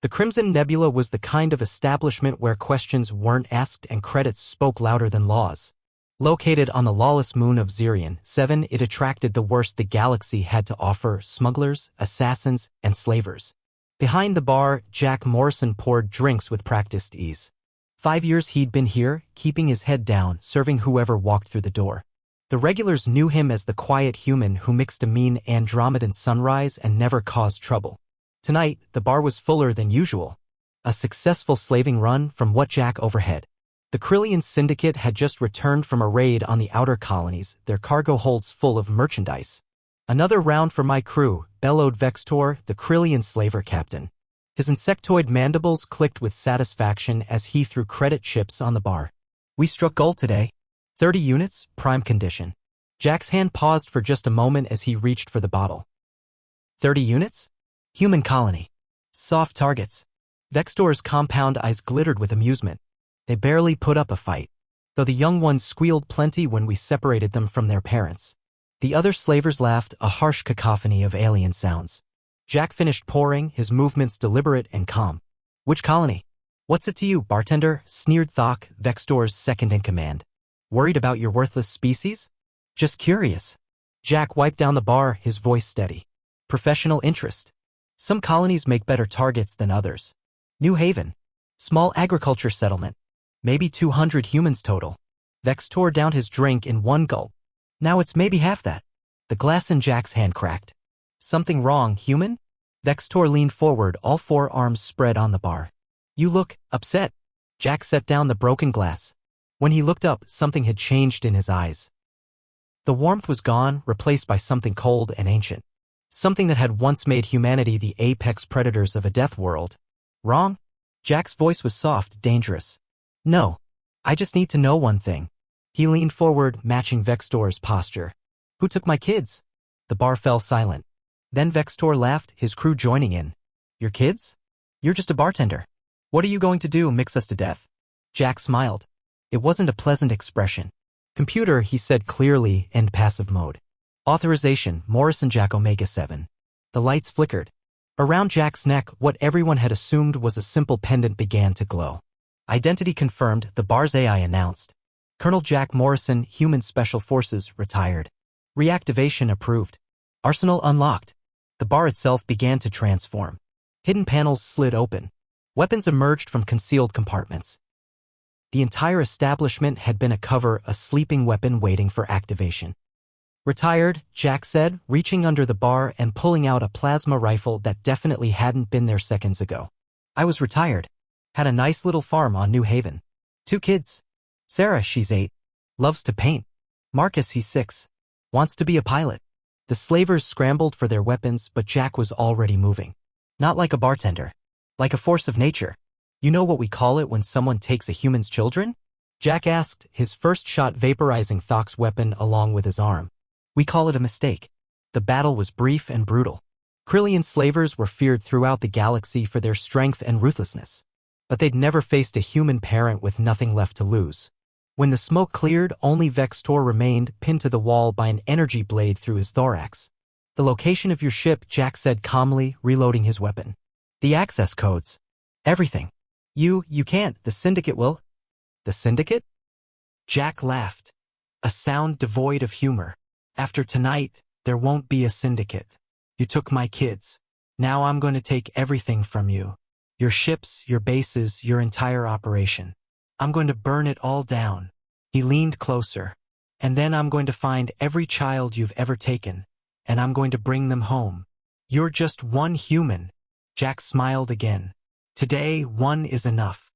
The Crimson Nebula was the kind of establishment where questions weren't asked and credits spoke louder than laws. Located on the lawless moon of Zirion 7, it attracted the worst the galaxy had to offer: smugglers, assassins, and slavers. Behind the bar, Jack Morrison poured drinks with practiced ease. 5 years he'd been here, keeping his head down, serving whoever walked through the door. The regulars knew him as the quiet human who mixed a mean Andromedan sunrise and never caused trouble. Tonight, the bar was fuller than usual. A successful slaving run from what Jack overhead. The Krillian Syndicate had just returned from a raid on the outer colonies, their cargo holds full of merchandise. "Another round for my crew," bellowed Vextor, the Krillian slaver captain. His insectoid mandibles clicked with satisfaction as he threw credit chips on the bar. "We struck gold today. 30 units, prime condition." Jack's hand paused for just a moment as he reached for the bottle. 30 units? Human colony. Soft targets. Vextor's compound eyes glittered with amusement. They barely put up a fight, though the young ones squealed plenty when we separated them from their parents. The other slavers laughed, a harsh cacophony of alien sounds. Jack finished pouring, his movements deliberate and calm. "Which colony?" "What's it to you, bartender?" sneered Thok, Vextor's second-in-command. "Worried about your worthless species?" "Just curious." Jack wiped down the bar, his voice steady. "Professional interest. Some colonies make better targets than others. New Haven. Small agriculture settlement. Maybe 200 humans total." Vextor downed his drink in one gulp. "Now it's maybe half that." The glass in Jack's hand cracked. "Something wrong, human?" Vextor leaned forward, all 4 arms spread on the bar. "You look upset." Jack set down the broken glass. When he looked up, something had changed in his eyes. The warmth was gone, replaced by something cold and ancient. Something that had once made humanity the apex predators of a death world. "Wrong?" Jack's voice was soft, dangerous. "No. I just need to know one thing." He leaned forward, matching Vextor's posture. "Who took my kids?" The bar fell silent. Then Vextor laughed, his crew joining in. "Your kids? You're just a bartender. What are you going to do, mix us to death?" Jack smiled. It wasn't a pleasant expression. "Computer," he said clearly, end passive mode. "Authorization, Morrison Jack Omega 7. The lights flickered. Around Jack's neck, what everyone had assumed was a simple pendant began to glow. "Identity confirmed," the bar's AI announced. "Colonel Jack Morrison, Human Special Forces, retired. Reactivation approved. Arsenal unlocked." The bar itself began to transform. Hidden panels slid open. Weapons emerged from concealed compartments. The entire establishment had been a cover, a sleeping weapon waiting for activation. "Retired," Jack said, reaching under the bar and pulling out a plasma rifle that definitely hadn't been there seconds ago. "I was retired. Had a nice little farm on New Haven. 2 kids. Sarah, she's 8. Loves to paint. Marcus, he's 6. Wants to be a pilot." The slavers scrambled for their weapons, but Jack was already moving. "Not like a bartender. Like a force of nature. You know what we call it when someone takes a human's children?" Jack asked, his first shot vaporizing Thok's weapon along with his arm. "We call it a mistake." The battle was brief and brutal. Krillian slavers were feared throughout the galaxy for their strength and ruthlessness. But they'd never faced a human parent with nothing left to lose. When the smoke cleared, only Vextor remained, pinned to the wall by an energy blade through his thorax. "The location of your ship," Jack said calmly, reloading his weapon. "The access codes. Everything. You can't. The Syndicate will." "The Syndicate?" Jack laughed. A sound devoid of humor. "After tonight, there won't be a Syndicate. You took my kids. Now I'm going to take everything from you. Your ships, your bases, your entire operation. I'm going to burn it all down." He leaned closer. "And then I'm going to find every child you've ever taken, and I'm going to bring them home. You're just one human." Jack smiled again. "Today, one is enough."